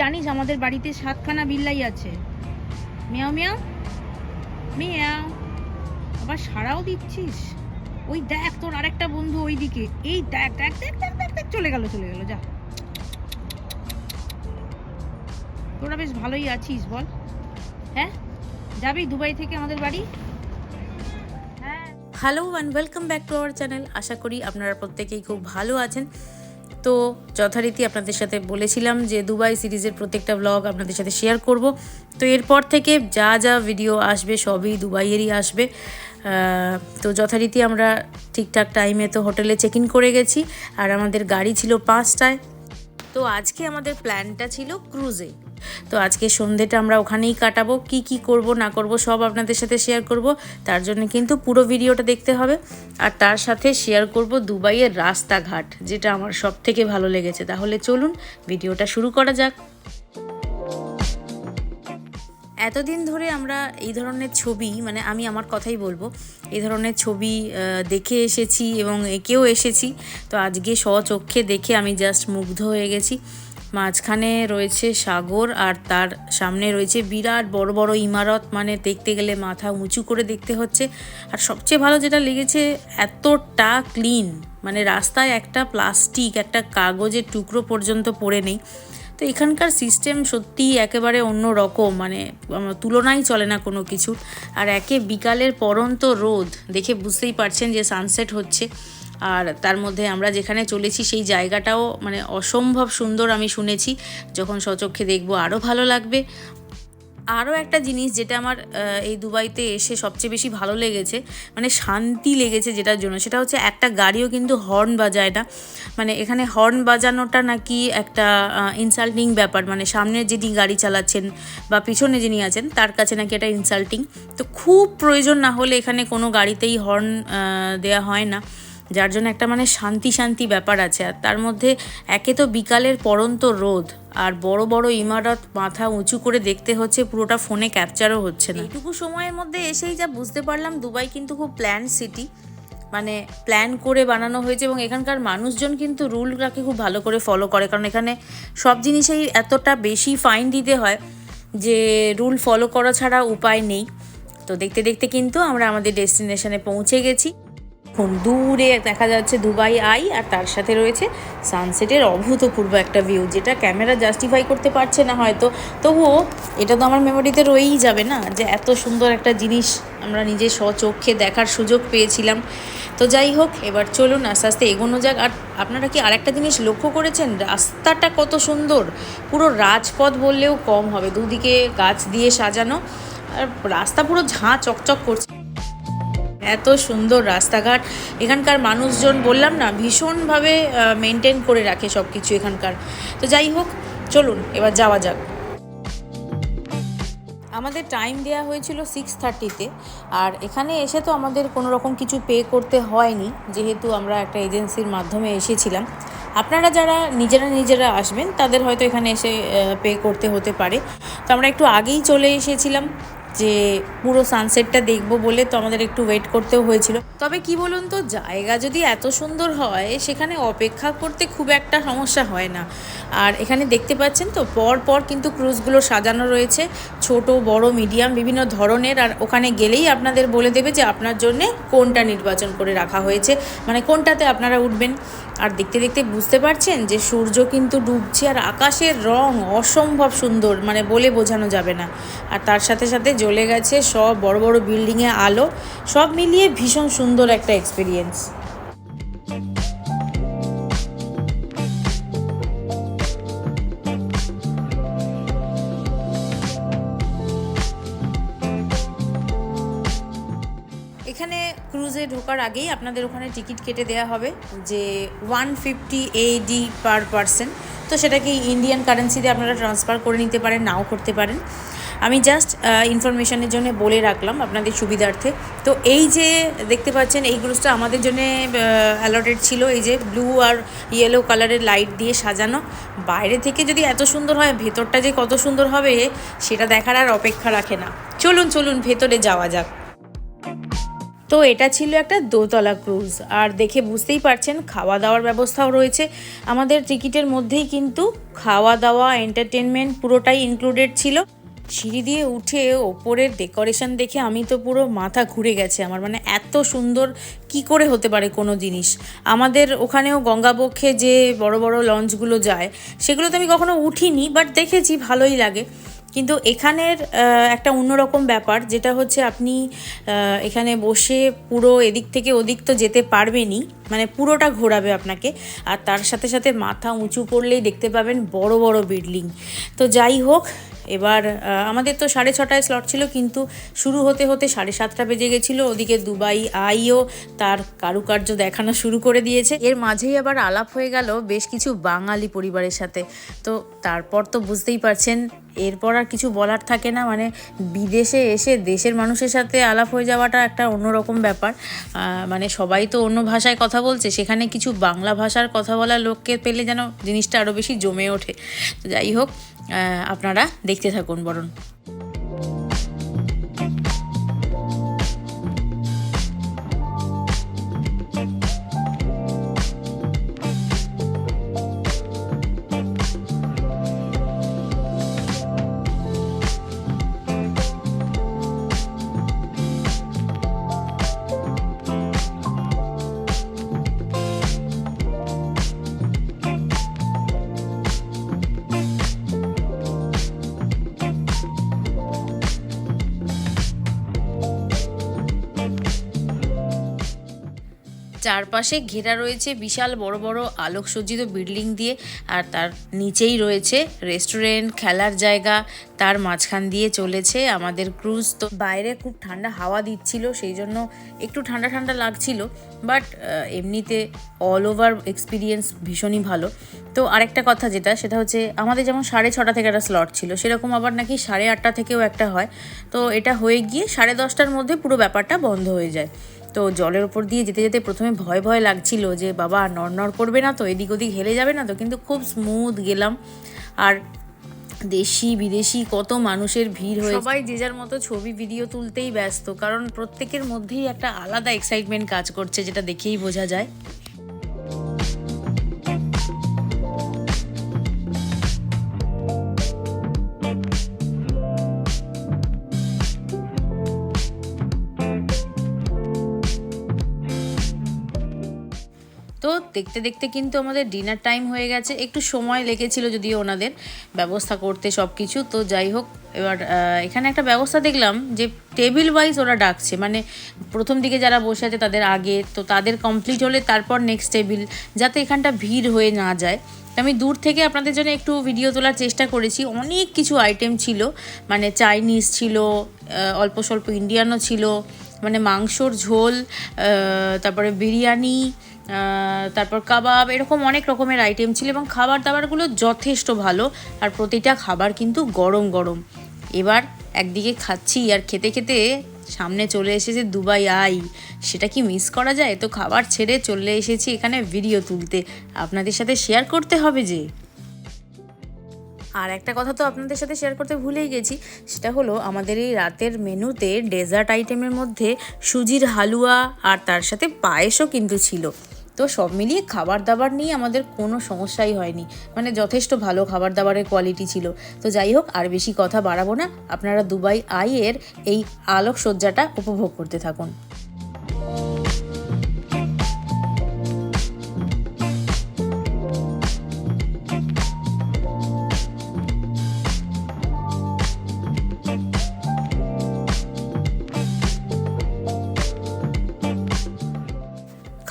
জানিস আমাদের বাড়িতে 7খানা বিল্লাই আছে। মিয়াও মিয়াও মিয়াও। আবার সাড়াও দিচ্ছিস। ওই দেখ তোর আরেকটা বন্ধু ওইদিকে, এই দেখ দেখ দেখ দেখ দেখ দেখ চলে গেল যা। তোরা বেশ ভালোই আছিস বল? হ্যাঁ, যাবি দুবাই থেকে আমাদের বাড়ি? Hello and welcome back to our channel. আশা করি আপনারা প্রত্যেকেই খুব ভালো আছেন। তো যথারীতি আপনাদের সাথে বলেছিলাম যে দুবাই সিরিজের প্রত্যেকটা ব্লগ আপনাদের সাথে শেয়ার করব। তো এরপর থেকে যা যা ভিডিও আসবে সবই দুবাইয়েরই আসবে। তো যথারীতি আমরা ঠিকঠাক টাইমে তো হোটেলে চেক ইন করে গেছি, আর আমাদের গাড়ি ছিল 5টায়। তো আজকে আমাদের প্ল্যানটা ছিল ক্রুজে। তো আজকে সন্ধ্যেটা আমরা ওখানেই কাটাবো। কি করব না করব সব আপনাদের সাথে শেয়ার করব। তার জন্য কিন্তু পুরো ভিডিওটা দেখতে হবে। আর তার সাথে শেয়ার করব দুবাইয়ের রাস্তাঘাট, যেটা আমার সব থেকে ভালো লেগেছে। তাহলে চলুন ভিডিওটা শুরু করা যাক। এতদিন ধরে আমরা এই ধরনের ছবি, মানে আমি আমার কথাই বলবো, এই ধরনের ছবি দেখে এসেছি এবং এঁকেও এসেছি। তো আজকে স্বচক্ষে দেখে আমি জাস্ট মুগ্ধ হয়ে গেছি। মাঝখানে রয়েছে সাগর, আর তার সামনে রয়েছে বিরাট বড় বড় ইমারত, মানে দেখতে গেলে মাথা উঁচু করে দেখতে হচ্ছে। আর সবচেয়ে ভালো যেটা লেগেছে, এতটা ক্লিন, মানে রাস্তায় একটা প্লাস্টিক, একটা কাগজের টুকরো পর্যন্ত পড়ে নেই। তো এখানকার সিস্টেম সত্যিই একেবারে অন্য রকম, মানে তুলনাই চলে না কোনো কিছু। আর একে বিকালের পরন্ত রোদ দেখে বুঝতেই পারছেন যে সানসেট হচ্ছে। আর তার মধ্যে আমরা যেখানে চলেছি সেই জায়গাটাও মানে অসম্ভব সুন্দর। আমি শুনেছি, যখন স্বচক্ষে দেখবো আরও ভালো লাগবে। আরও একটা জিনিস যেটা আমার এই দুবাইতে এসে সবচেয়ে বেশি ভালো লেগেছে, মানে শান্তি লেগেছে যেটার জন্য, সেটা হচ্ছে একটা গাড়িও কিন্তু হর্ন বাজায় না। মানে এখানে হর্ন বাজানোটা নাকি একটা ইনসাল্টিং ব্যাপার, মানে সামনে যিনি গাড়ি চালাচ্ছেন বা পিছনে যিনি আছেন তার কাছে নাকি এটা ইনসাল্টিং। তো খুব প্রয়োজন না হলে এখানে কোনো গাড়িতেই হর্ন দেওয়া হয় না, যার জন্য একটা মানে শান্তি ব্যাপার আছে। আর তার মধ্যে একে তো বিকালের পরন্ত রোদ, আর বড় বড় ইমারত মাথা উঁচু করে দেখতে হচ্ছে, পুরোটা ফোনে ক্যাপচারও হচ্ছে না। এইটুকু সময়ের মধ্যে এসেই যা বুঝতে পারলাম, দুবাই কিন্তু খুব প্ল্যান সিটি, মানে প্ল্যান করে বানানো হয়েছে। এবং এখানকার মানুষজন কিন্তু রুলটাকে খুব ভালো করে ফলো করে, কারণ এখানে সব জিনিসেই এতটা বেশি ফাইন দিতে হয় যে রুল ফলো করা ছাড়া উপায় নেই। তো দেখতে দেখতে কিন্তু আমরা আমাদের ডেস্টিনেশনে পৌঁছে গেছি। দূরে দেখা যাচ্ছে দুবাই আই, আর তার সাথে রয়েছে সানসেটের অভূতপূর্ব একটা ভিউ, যেটা ক্যামেরা জাস্টিফাই করতে পারছে না হয়তো, তবুও এটা তো আমার মেমোরিতে রয়েই যাবে না, যে এত সুন্দর একটা জিনিস আমরা নিজে স্বচক্ষে দেখার সুযোগ পেয়েছিলাম। তো যাই হোক, এবার চলুন আস্তে আস্তে এগোনো যাক। আর আপনারা কি আরেকটা জিনিস লক্ষ্য করেছেন, রাস্তাটা কত সুন্দর, পুরো রাজপথ বললেও কম হবে, দুদিকে গাছ দিয়ে সাজানো, আর রাস্তা পুরো ঝাঁ চকচক করছে। এত সুন্দর রাস্তাঘাট। এখানকার মানুষজন বললাম না, ভীষণভাবে মেনটেন করে রাখে সব কিছু এখানকার। তো যাই হোক, চলুন এবার যাওয়া যাক। আমাদের টাইম দেওয়া হয়েছিল 6:30-তে, আর এখানে এসে তো আমাদের কোনো রকম কিছু পে করতে হয়নি, যেহেতু আমরা একটা এজেন্সির মাধ্যমে এসেছিলাম। আপনারা যারা নিজেরা আসবেন তাদের হয়তো এখানে এসে পে করতে হতে পারে। তো আমরা একটু আগেই চলে এসেছিলাম, যে পুরো সানসেটটা দেখবো বলে, তো আমাদের একটু ওয়েট করতেও হয়েছিল। তবে কি বলুন তো, জায়গা যদি এত সুন্দর হয় সেখানে অপেক্ষা করতে খুব একটা সমস্যা হয় না। আর এখানে দেখতে পাচ্ছেন তো পর কিন্তু ক্রুজগুলো সাজানো রয়েছে, ছোট বড় মিডিয়াম বিভিন্ন ধরনের। আর ওখানে গেলেই আপনাদের বলে দেবে যে আপনার জন্য কোনটা নির্বাচন করে রাখা হয়েছে, মানে কোনটাতে আপনারা উঠবেন। আর দেখতে দেখতে বুঝতে পারছেন যে সূর্য কিন্তু ডুবছে, আর আকাশের রং অসম্ভব সুন্দর, মানে বলে বোঝানো যাবে না। আর তার সাথে সাথে জ্বলে গেছে সব বড় বড় বিল্ডিংয়ে আলো, সব মিলিয়ে ভীষণ সুন্দর একটা এক্সপিরিয়েন্স। এখানে ক্রুজে ঢোকার আগেই আপনাদের ওখানে টিকিট কেটে দেওয়া হবে, যে 150 AD পার পারসন। তো সেটাকে ইন্ডিয়ান কারেন্সিতে আপনারা ট্রান্সফার করে নিতে পারেন, নাও করতে পারেন। আমি জাস্ট ইনফরমেশনের জন্য বলে রাখলাম আপনাদের সুবিধার্থে। তো এই যে দেখতে পাচ্ছেন, এই ক্রুজটা আমাদের জন্য অ্যালটেড ছিল, এই যে ব্লু আর ইয়েলো কালারের লাইট দিয়ে সাজানো। বাইরে থেকে যদি এত সুন্দর হয়, ভেতরটা যে কত সুন্দর হবে সেটা দেখার আর অপেক্ষা রাখে না। চলুন ভেতরে যাওয়া যাক। তো এটা ছিল একটা দোতলা ক্রুজ, আর দেখে বুঝতেই পারছেন খাওয়া দাওয়ার ব্যবস্থাও রয়েছে আমাদের টিকিটের মধ্যেই, কিন্তু খাওয়া দাওয়া এন্টারটেনমেন্ট পুরোটাই ইনক্লুডেড ছিল। সিঁড়ি দিয়ে উঠে ওপরের ডেকোরেশন দেখে আমি তো পুরো মাথা ঘুরে গেছে আমার, মানে এত সুন্দর কি করে হতে পারে কোনো জিনিস। আমাদের ওখানেও গঙ্গাবক্ষে যে বড় বড় লঞ্চগুলো যায় সেগুলোতে আমি কখনো উঠিনি, বাট দেখেছি, ভালোই লাগে। কিন্তু এখানের একটা অন্যরকম ব্যাপার, যেটা হচ্ছে আপনি এখানে বসে পুরো এদিক থেকে ওদিক তো যেতে পারবেনই, মানে পুরোটা ঘোরাবে আপনাকে, আর তার সাথে সাথে মাথা উঁচু করলেই দেখতে পাবেন বড় বড় বিল্ডিং। তো যাই হোক, এবার আমাদের তো 6:30টায় স্লট ছিল, কিন্তু শুরু হতে হতে 7:30 বেজে গেছিলো। ওদিকে দুবাই আইও তার কারুকার্য দেখানো শুরু করে দিয়েছে। এর মাঝেই আবার আলাপ হয়ে গেল বেশ কিছু বাঙালি পরিবারের সাথে। তো তারপর তো বুঝতেই পারছেন, এরপর আর কিছু বলার থাকে না, মানে বিদেশে এসে দেশের মানুষের সাথে আলাপ হয়ে যাওয়াটা একটা অন্যরকম ব্যাপার। মানে সবাই তো অন্য ভাষায় কথা বলছে, সেখানে কিছু বাংলা ভাষার কথা বলা লোককে পেলে যেন জিনিসটা আরও বেশি জমে ওঠে। তো যাই হোক, আপনারা দেখতে থাকুন বরং। চারপাশে ঘেরা রয়েছে বিশাল বড় বড় আলোকসজ্জিত বিল্ডিং দিয়ে, আর তার নিচেই রয়েছে রেস্টুরেন্ট, খেলার জায়গা, তার মাঝখান দিয়ে চলেছে আমাদের ক্রুজ। তো বাইরে খুব ঠান্ডা হাওয়া দিচ্ছিল, সেই জন্য একটু ঠান্ডা ঠান্ডা লাগছিল, বাট এমনিতে অল ওভার এক্সপিরিয়েন্স ভীষণই ভালো। তো আরেকটা কথা যেটা, সেটা হচ্ছে আমাদের যেমন 6:30 থেকে একটা স্লট ছিল, সেরকম আবার নাকি 8:30 থেকেও একটা হয়। তো এটা হয়ে গিয়ে 10:30টার মধ্যে পুরো ব্যাপারটা বন্ধ হয়ে যায়। তো জলের ওপর দিয়ে যেতে যেতে প্রথমে ভয় ভয় লাগছিল যে বাবা নড় করবে না তো, এদিক ওদিক হেলে যাবে না তো, কিন্তু খুব স্মুথ গেলাম। আর দেশি বিদেশি কত মানুষের ভিড় হয়ে, সবাই যে যার মতো ছবি ভিডিও তুলতেই ব্যস্ত, কারণ প্রত্যেকের মধ্যেই একটা আলাদা এক্সাইটমেন্ট কাজ করছে, যেটা দেখেই বোঝা যায়। তো দেখতে দেখতে কিন্তু আমাদের ডিনার টাইম হয়ে গেছে। একটু সময় লেগেছিল যদিও ওনাদের ব্যবস্থা করতে সব কিছু। তো যাই হোক, এবার এখানে একটা ব্যবস্থা দেখলাম যে টেবিল ওয়াইজ ওরা ডাকছে, মানে প্রথম দিকে যারা বসে আছে তাদের আগে, তো তাদের কমপ্লিট হলে তারপর নেক্সট টেবিল, যাতে এখানটা ভিড় হয়ে না যায়। আমি দূর থেকে আপনাদের জন্য একটু ভিডিও তোলার চেষ্টা করেছি। অনেক কিছু আইটেম ছিল, মানে চাইনিজ ছিল, অল্প স্বল্প ইন্ডিয়ানও ছিল, মানে মাংসর ঝোল, তারপরে বিরিয়ানি, তারপর কাবাব, এরকম অনেক রকমের আইটেম ছিল, এবং খাবার দাবারগুলো যথেষ্ট ভালো, আর প্রতিটা খাবার কিন্তু গরম গরম। এবার একদিকে খাচ্ছি আর খেতে খেতে সামনে চলে এসেছে দুবাই আই, সেটা কি মিস করা যায়? তো খাবার ছেড়ে চলে এসেছি এখানে ভিডিও তুলতে, আপনাদের সাথে শেয়ার করতে হবে যে। আর একটা কথা তো আপনাদের সাথে শেয়ার করতে ভুলেই গেছি, সেটা হলো আমাদের এই রাতের মেনুতে ডেজার্ট আইটেমের মধ্যে সুজির হালুয়া আর তার সাথে পায়েসও কিন্তু ছিল। তো সব মিলিয়ে খাবার দাবার নিয়ে আমাদের কোনো সমস্যাই হয়নি, মানে যথেষ্ট ভালো খাবার দাবারের কোয়ালিটি ছিল। তো যাই হোক, আর বেশি কথা বাড়াবো না, আপনারা দুবাই আইয়ের এই আলোকসজ্জাটা উপভোগ করতে থাকুন।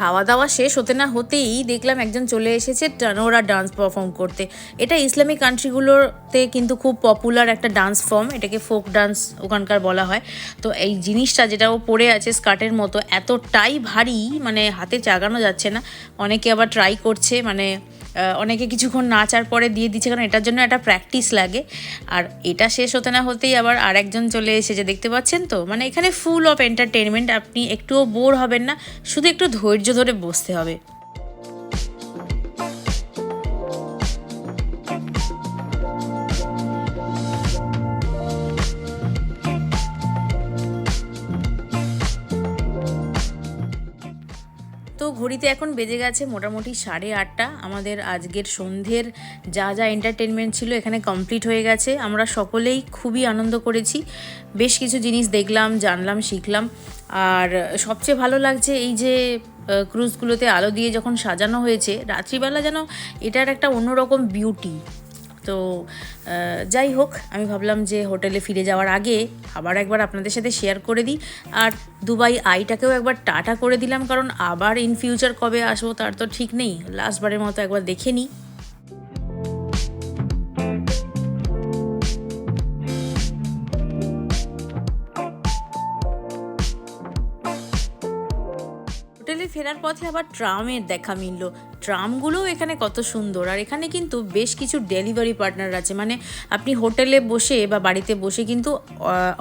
খাওয়া দাওয়া শেষ হতে না হতেই দেখলাম একজন চলে এসেছে টানোরা ডান্স পারফর্ম করতে। এটা ইসলামিক কান্ট্রিগুলোতে কিন্তু খুব পপুলার একটা ডান্স ফর্ম, এটাকে ফোক ডান্স ওখানকার বলা হয়। তো এই জিনিসটা যেটা ও পরে আছে স্কার্টের মতো, এতটাই ভারী, মানে হাতে চাগানো যাচ্ছে না। অনেকে আবার ট্রাই করছে, মানে অনেকে কিছুক্ষণ নাচার পরে দিয়ে দিচ্ছে, কারণ এটার জন্য একটা প্র্যাকটিস লাগে। আর এটা শেষ হতে না হতেই আবার আরেকজন চলে এসেছে, দেখতে পাচ্ছেন তো, মানে এখানে ফুল অফ এন্টারটেনমেন্ট, আপনি একটুও বোর হবেন না, শুধু একটু ধৈর্য ধরে বসতে হবে। ঘড়িতে এখন বেজে গেছে মোটামুটি 8:30। আমাদের আজকের সন্ধ্যের যা যা এন্টারটেনমেন্ট ছিল এখানে কমপ্লিট হয়ে গেছে। আমরা সকলেই খুবই আনন্দ করেছি, বেশ কিছু জিনিস দেখলাম, জানলাম, শিখলাম। আর সবচেয়ে ভালো লাগছে এই যে ক্রুজগুলোতে আলো দিয়ে যখন সাজানো হয়েছে রাত্রিবেলা, যেন এটার একটা অন্যরকম বিউটি। তো যাই হোক, আমি ভাবলাম যে হোটেলে ফিরে যাওয়ার আগে আবার একবার আপনাদের সাথে শেয়ার করে দিই। আর দুবাই আইটাকেও একবার টাটা করে দিলাম, কারণ আবার ইন ফিউচার কবে আসবো তার তো ঠিক নেই। লাস্টবারের মতো একবার দেখে নিই। হোটেলে ফেরার পথে আবার ট্রামের দেখা মিলল। ট্রামগুলোও এখানে কত সুন্দর। আর এখানে কিন্তু বেশ কিছু ডেলিভারি পার্টনার আছে, মানে আপনি হোটেলে বসে বা বাড়িতে বসে কিন্তু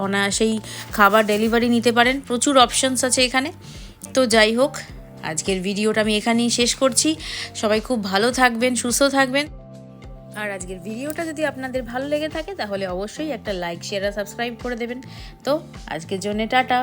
অনায়াসেই খাবার ডেলিভারি নিতে পারেন। প্রচুর অপশনস আছে এখানে। তো যাই হোক, আজকের ভিডিওটা আমি এখানেই শেষ করছি। সবাই খুব ভালো থাকবেন, সুস্থ থাকবেন। আর আজকের ভিডিওটা যদি আপনাদের ভালো লেগে থাকে তাহলে অবশ্যই একটা লাইক, শেয়ার আর সাবস্ক্রাইব করে দেবেন। তো আজকের জন্য টাটা।